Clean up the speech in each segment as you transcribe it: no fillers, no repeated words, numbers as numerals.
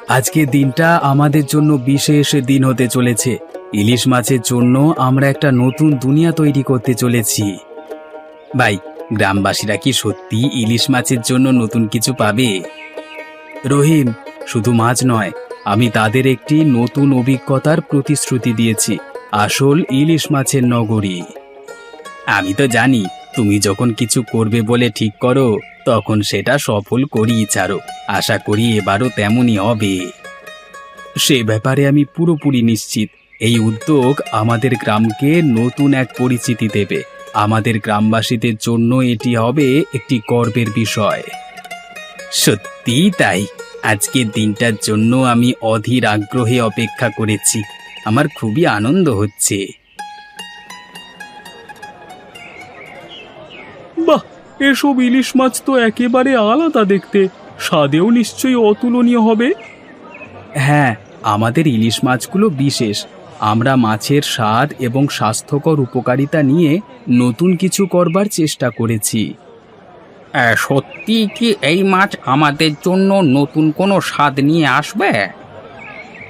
আজকের দিনটা আমাদের জন্য বিশেষ দিন হতে চলেছে। ইলিশ মাছের জন্য আমরা একটা নতুন দুনিয়া তৈরি করতে চলেছি। ভাই, গ্রামবাসীরা কি সত্যি ইলিশ মাছের জন্য নতুন কিছু পাবে? রহিম, শুধু মাছ নয়, আমি তাদের একটি নতুন অভিজ্ঞতার প্রতিশ্রুতি দিয়েছি। আসল ইলিশ মাছের নগরী। আমি তো জানি, তুমি যখন কিছু করবে বলে ঠিক করো, তখন সেটা সফল করেই ছাড়ো। আশা করি এবারও তেমনই হবে। সে ব্যাপারে আমি পুরোপুরি নিশ্চিত। এই উদ্যোগ আমাদের গ্রামকে নতুন এক পরিচিতি দেবে। আমাদের গ্রামবাসীদের জন্য এটি হবে একটি গর্বের বিষয়। সত্যিই তাই। আজকের দিনটার জন্য আমি অধীর আগ্রহে অপেক্ষা করেছি। আমার খুবই আনন্দ হচ্ছে। বাহ! এসব ইলিশ মাছ তো একেবারে আলাদা দেখতে, স্বাদেও নিশ্চয়ই অতুলনীয় হবে। হ্যাঁ, আমাদের ইলিশ মাছগুলো বিশেষ। আমরা মাছের স্বাদ এবং স্বাস্থ্যকর উপকারিতা নিয়ে নতুন কিছু করবার চেষ্টা করেছি। সত্যি কি এই মাছ আমাদের জন্য নতুন কোনো স্বাদ নিয়ে আসবে?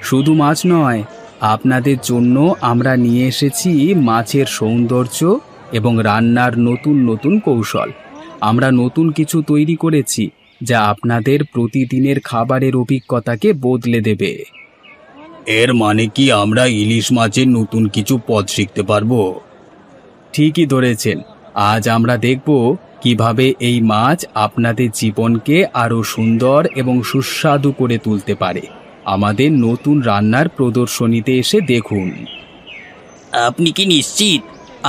শুধু মাছ নয়, আপনাদের জন্য আমরা নিয়ে এসেছি মাছের সৌন্দর্য এবং রান্নার নতুন নতুন কৌশল। আমরা নতুন কিছু তৈরি করেছি যা আপনাদের প্রতিদিনের খাবারের অভিজ্ঞতাকে বদলে দেবে। এর মানে কি আমরা ইলিশ মাছের নতুন কিছু পদ শিখতে পারবো? ঠিকই ধরেছেন। আজ আমরা দেখব কিভাবে এই মাছ আপনাদের জীবনকে আরো সুন্দর এবং সুস্বাদু করে তুলতে পারে। আমাদের নতুন রান্নার প্রদর্শনীতে এসে দেখুন। আপনি কি নিশ্চিত?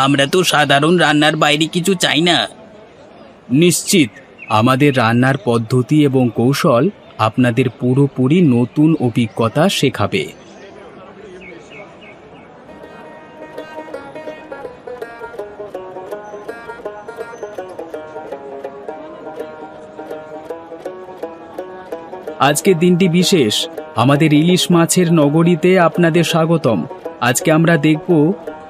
আমরা তো সাধারণ রান্নার বাইরে কিছু চাই না। নিশ্চিত, আমাদের রান্নার পদ্ধতি এবং কৌশল আপনাদের পুরোপুরি নতুন অভিজ্ঞতা শেখাবে। আজকের দিনটি বিশেষ। আমাদের ইলিশ মাছের নগরীতে আপনাদের স্বাগতম। আজকে আমরা দেখব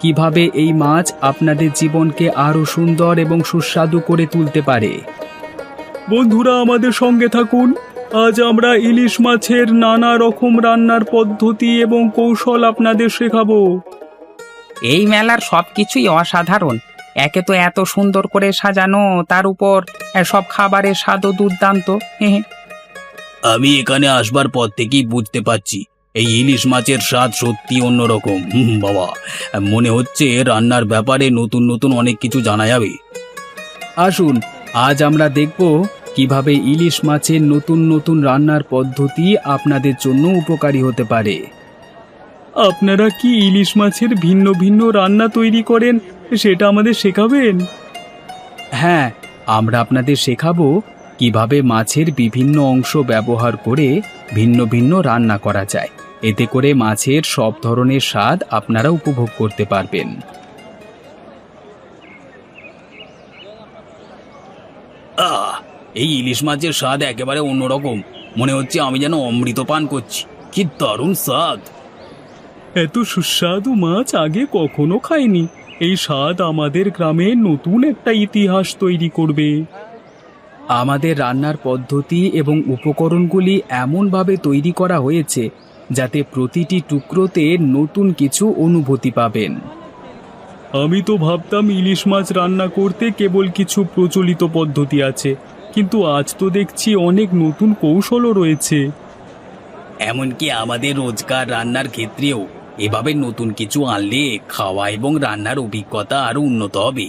কিভাবে এই মাছ আপনাদের জীবনকে আরো সুন্দর এবং সুস্বাদু করে তুলতে পারে। বন্ধুরা, আমাদের সঙ্গে থাকুন। আজ আমরা ইলিশ মাছের নানা রকম রান্নার পদ্ধতি এবং কৌশল আপনাদের শেখাবো। এই মেলার সব কিছুই অসাধারণ। একে তো এত সুন্দর করে সাজানো, তার উপর সব খাবারের স্বাদও দুর্দান্ত। আমি এখানে আসবার পর থেকেই বুঝতে পারছি এই ইলিশ মাছের স্বাদ সত্যি অন্যরকম। বাবা, মনে হচ্ছে রান্নার ব্যাপারে নতুন নতুন অনেক কিছু জানা যাবে। আসুন, আজ আমরা দেখব কিভাবে ইলিশ মাছের নতুন নতুন রান্নার পদ্ধতি আপনাদের জন্য উপকারী হতে পারে। আপনারা কি ইলিশ মাছের ভিন্ন ভিন্ন রান্না তৈরি করেন, সেটা আমাদের শেখাবেন? হ্যাঁ, আমরা আপনাদের শেখাবো কিভাবে মাছের বিভিন্ন অংশ ব্যবহার করে ভিন্ন ভিন্ন রান্না করা যায়। এতে করে মাছের সব ধরনের স্বাদ আপনারা উপভোগ করতে পারবেন। এই ইলিশ মাছের স্বাদ একেবারে অন্যরকম। মনে হচ্ছে আমি যেন অমৃত পান করছি। কি দারুণ স্বাদ! এত সুস্বাদু মাছ আগে কখনো খাইনি। এই স্বাদ আমাদের গ্রামে নতুন একটা ইতিহাস তৈরি করবে। আমাদের রান্নার পদ্ধতি এবং উপকরণগুলি এমনভাবে তৈরি করা হয়েছে যাতে প্রতিটি টুকরোতে নতুন কিছু অনুভূতি পাবেন। আমি তো ভাবতাম ইলিশ মাছ রান্না করতে কেবল কিছু প্রচলিত পদ্ধতি আছে, কিন্তু আজ তো দেখছি অনেক নতুন কৌশলও রয়েছে। এমনকি আমাদের রোজকার রান্নার ক্ষেত্রেও এভাবে নতুন কিছু আনলে খাওয়া এবং রান্নার অভিজ্ঞতা আরো উন্নত হবে।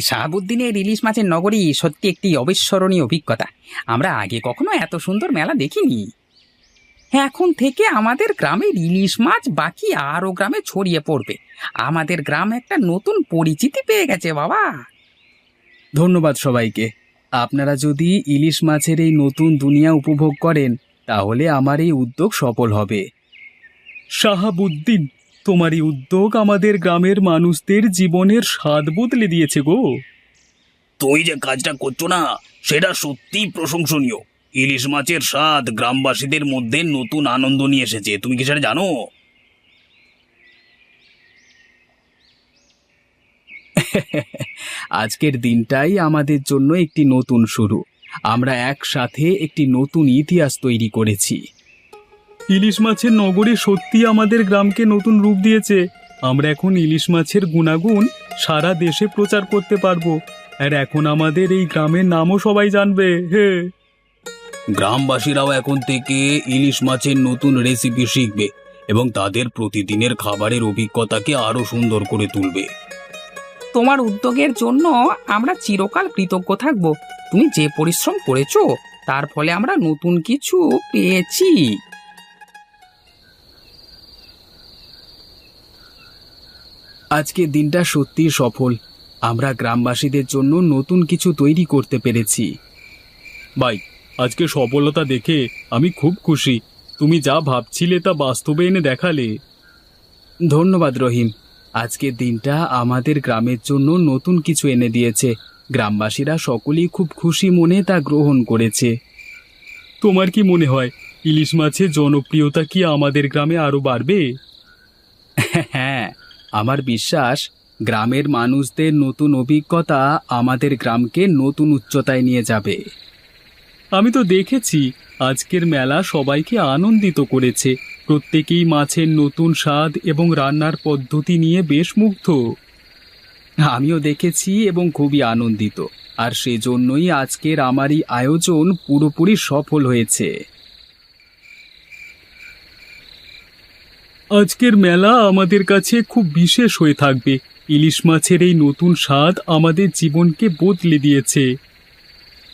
শাহাবুদ্দিনের ইলিশ মাছের নগরী সত্যি একটি অবিস্মরণীয় অভিজ্ঞতা। আমরা আগে কখনো এত সুন্দর মেলা দেখিনি। এখন থেকে আমাদের গ্রামের ইলিশ মাছ বাকি আরো গ্রামে ছড়িয়ে পড়বে। আমাদের গ্রাম একটা নতুন পরিচিতি পেয়ে গেছে বাবা। ধন্যবাদ সবাইকে। আপনারা যদি ইলিশ মাছের এই নতুন দুনিয়া উপভোগ করেন, তাহলে আমার এই উদ্যোগ সফল হবে। শাহাবুদ্দিন, তোমার এই উদ্যোগ আমাদের গ্রামের মানুষদের জীবনের স্বাদ বদলে দিয়েছে গো। তুই যে কাজটা করছো না, সেটা সত্যিই প্রশংসনীয়। ইলিশ মাছের স্বাদ গ্রামবাসীদের মধ্যে নতুন আনন্দ নিয়ে এসেছে। তুমি কি সেটা জানো? আজকের দিনটাই আমাদের জন্য একটি নতুন শুরু। আমরা একসাথে একটি নতুন ইতিহাস তৈরি করেছি। ইলিশ মাছের নগরী সত্যি আমাদের গ্রামকে নতুন রূপ দিয়েছে। আমরা এখন ইলিশ মাছের গুণাগুণ সারা দেশে প্রচার করতে পারবো। আর এখন আমাদের এই গ্রামের নামও সবাই জানবে। হে, গ্রামবাসীরাও এখন থেকে ইলিশ মাছের নতুন রেসিপি শিখবে এবং তাদের প্রতিদিনের খাবারের অভিজ্ঞতাকে আরো সুন্দর করে তুলবে। তোমার উদ্যোগের জন্য আমরা চিরকাল কৃতজ্ঞ থাকব। তুমি যে পরিশ্রম করেছো তার ফলে আমরা নতুন কিছু পেয়েছি। আজকের দিনটা সত্যিই সফল। আমরা গ্রামবাসীদের জন্য নতুন কিছু তৈরি করতে পেরেছি। ভাই, আজকে সফলতা দেখে আমি খুব খুশি। তুমি যা ভাবছিলে তা বাস্তবে এনে দেখালে। ধন্যবাদ রহিম। আজকের দিনটা আমাদের গ্রামের জন্য নতুন কিছু এনে দিয়েছে। গ্রামবাসীরা সকলেই খুব খুশি মনে তা গ্রহণ করেছে। তোমার কি মনে হয় ইলিশ মাছের জনপ্রিয়তা কি আমাদের গ্রামে আরো বাড়বে? হ্যাঁ, আমার বিশ্বাস গ্রামের মানুষদের নতুন অভিজ্ঞতা আমাদের গ্রামকে নতুন উচ্চতায় নিয়ে যাবে। আমি তো দেখেছি আজকের মেলা সবাইকে আনন্দিত করেছে। প্রত্যেকেই মাছের নতুন স্বাদ এবং রান্নার পদ্ধতি নিয়ে বেশ মুগ্ধ। আমিও দেখেছি এবং খুবই আনন্দিত, আর সেজন্যই আজকের আমার এই আয়োজন পুরোপুরি সফল হয়েছে। আজকের মেলা আমাদের কাছে খুব বিশেষ হয়ে থাকবে। ইলিশ মাছের এই নতুন স্বাদ আমাদের জীবনকে বদলে দিয়েছে।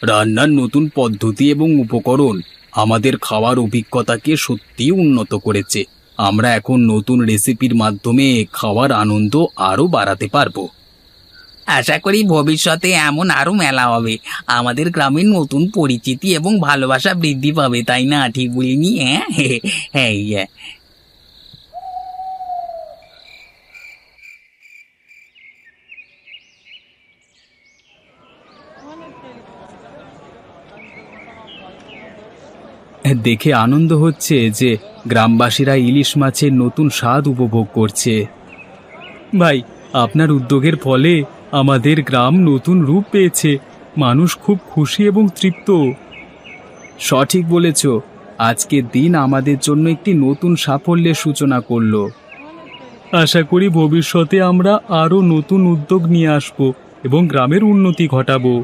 রান্নার নতুন পদ্ধতি এবং উপকরণ আমাদের খাওয়ার অভিজ্ঞতাকে সত্যি উন্নত করেছে। আমরা এখন নতুন রেসিপির মাধ্যমে খাওয়ার আনন্দ আরও বাড়াতে পারবো। আশা করি ভবিষ্যতে এমন আরো মেলা হবে। আমাদের গ্রামের নতুন পরিচিতি এবং ভালোবাসা বৃদ্ধি পাবে, তাই না? ঠিক বলিনি? হ্যাঁ, হ্যাঁ, হ্যাঁ। দেখে আনন্দ হচ্ছে যে গ্রামবাসীরা ইলিশ মাছের নতুন স্বাদ উপভোগ করছে। ভাই, আপনার উদ্যোগের ফলে আমাদের গ্রাম নতুন রূপ পেয়েছে। মানুষ খুব খুশি এবং তৃপ্ত। সঠিক বলেছ। আজকের দিন আমাদের জন্য একটি নতুন সাফল্যের সূচনা করলো। আশা করি ভবিষ্যতে আমরা আরও নতুন উদ্যোগ নিয়ে আসব এবং গ্রামের উন্নতি ঘটাবো।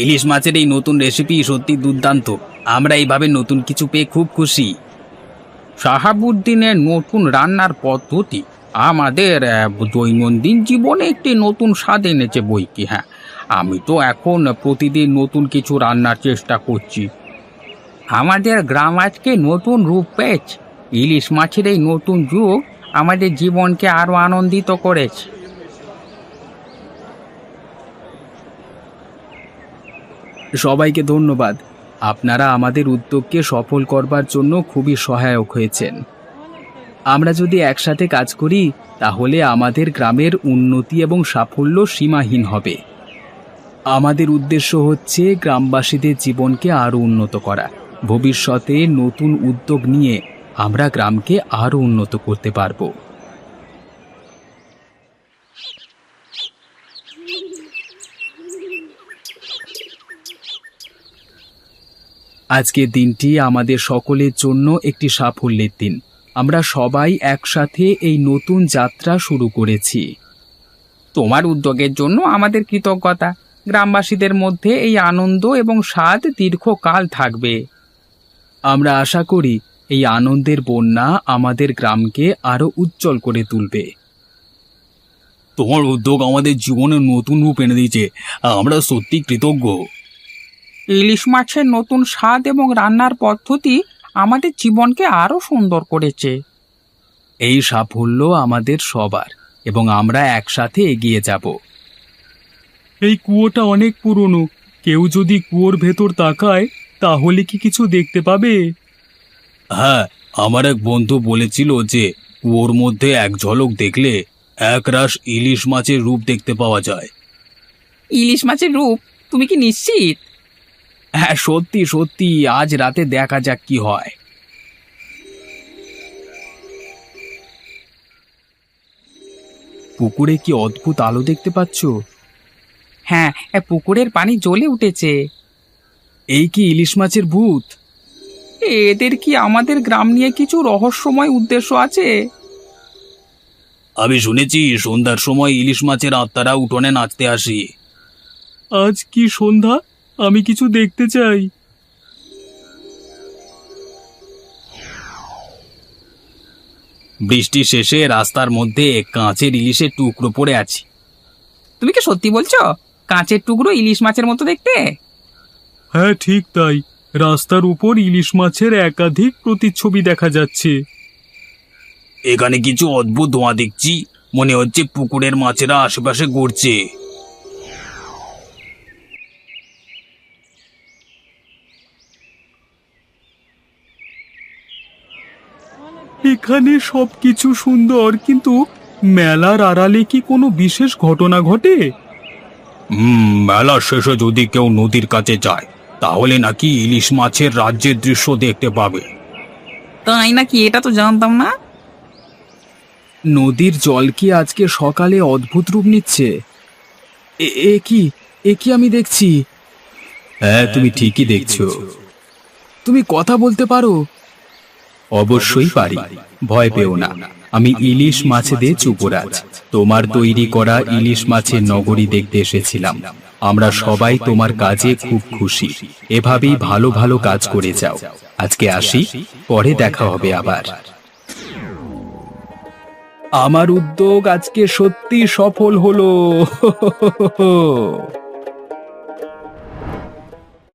ইলিশ মাছের এই নতুন রেসিপি সত্যি দুর্দান্ত। আমরা এইভাবে নতুন কিছু পেয়ে খুব খুশি। শাহাবুদ্দিনের নতুন রান্নার পদ্ধতি আমাদের দৈনন্দিন জীবনে একটি নতুন স্বাদ এনেছে বই কি। হ্যাঁ, আমি তো এখন প্রতিদিন নতুন কিছু রান্নার চেষ্টা করছি। আমাদের গ্রাম আজকে নতুন রূপ পেয়েছে। ইলিশ মাছের এই নতুন যুগ আমাদের জীবনকে আরো আনন্দিত করেছে। সবাইকে ধন্যবাদ। আপনারা আমাদের উদ্যোগকে সফল করবার জন্য খুবই সহায়ক হয়েছেন। আমরা যদি একসাথে কাজ করি তাহলে আমাদের গ্রামের উন্নতি এবং সাফল্য সীমাহীন হবে। আমাদের উদ্দেশ্য হচ্ছে গ্রামবাসীদের জীবনকে আরও উন্নত করা। ভবিষ্যতে নতুন উদ্যোগ নিয়ে আমরা গ্রামকে আরও উন্নত করতে পারবো। আজকের দিনটি আমাদের সকলের জন্য একটি সাফল্যের দিন। আমরা সবাই একসাথে এই নতুন যাত্রা শুরু করেছি। তোমার উদ্যোগের জন্য আমাদের কৃতজ্ঞতা। গ্রামবাসীদের মধ্যে এই আনন্দ এবং স্বাদ দীর্ঘকাল থাকবে। আমরা আশা করি এই আনন্দের বন্যা আমাদের গ্রামকে আরো উজ্জ্বল করে তুলবে। তোমার উদ্যোগ আমাদের জীবনে নতুন রূপ এনে দিয়েছে। আমরা সত্যি কৃতজ্ঞ। ইলিশ মাছের নতুন স্বাদ এবং রান্নার পদ্ধতি আমাদের জীবনকে আরো সুন্দর করেছে। এই সাফল্য আমাদের সবার এবং আমরা একসাথে এগিয়ে যাব। এই কুয়োটা অনেক পুরনো। কেউ যদি কুয়োর ভেতর তাকায় তাহলে কি কিছু দেখতে পাবে? হ্যাঁ, আমার এক বন্ধু বলেছিল যে কুয়োর মধ্যে এক ঝলক দেখলে একরাশ ইলিশ মাছের রূপ দেখতে পাওয়া যায়। ইলিশ মাছের রূপ? তুমি কি নিশ্চিত? হ্যাঁ, সত্যি সত্যি। আজ রাতে দেখা যাক কি হয়। পুকুরে কি অদ্ভুত আলো দেখতে পাচ্ছ? হ্যাঁ, পুকুরের পানি জ্বলে উঠেছে। এই কি ইলিশ মাছের ভূত? এদের কি আমাদের গ্রাম নিয়ে কিছু রহস্যময় উদ্দেশ্য আছে? আমি শুনেছি সন্ধ্যার সময় ইলিশ মাছের আত্মারা উঠোনে নাচতে আসে। আজ কি সন্ধ্যা, আমি কিছু দেখতে চাই। বৃষ্টি শেষে রাস্তার মধ্যে কাঁচের ইলিশের টুকরো পড়ে আছে। তুমি কি সত্যি বলছো? কাঁচের টুকরো ইলিশ মাছের মতো দেখতে? হ্যাঁ ঠিক তাই, রাস্তার উপর ইলিশ মাছের একাধিক প্রতিচ্ছবি দেখা যাচ্ছে। এখানে কিছু অদ্ভুত ধোঁয়া দেখছি, মনে হচ্ছে পুকুরের মাছেরা আশেপাশে ঘুরছে। এখানে সবকিছু সুন্দর, কিন্তু মেলার আড়ালে কি কোনো বিশেষ ঘটনা ঘটে? মেলার শেষে যদি কেউ নদীর কাছে যায় তাহলে নাকি ইলিশ মাছের রাজ্যের দৃশ্য দেখতে পাবে। তাই নাকি? এটা তো জানতাম না। নদীর জল কি আজকে সকালে অদ্ভুত রূপ নিচ্ছে? এ কি আমি দেখছি? হ্যাঁ, তুমি ঠিকই দেখছো। তুমি কথা বলতে পারো? অবশ্যই পারি, ভয় পেও না। আমি ইলিশ মাছেদের যুবরাজ। তোমার তৈরি করা ইলিশ মাছের নগরী দেখতে এসেছিলাম। আমরা সবাই তোমার কাজে খুব খুশি। এভাবেই ভালো ভালো কাজ করে যাও। আজকে আসি, পরে দেখা হবে আবার। আমার উদ্যোগ আজকে সত্যি সফল হলো।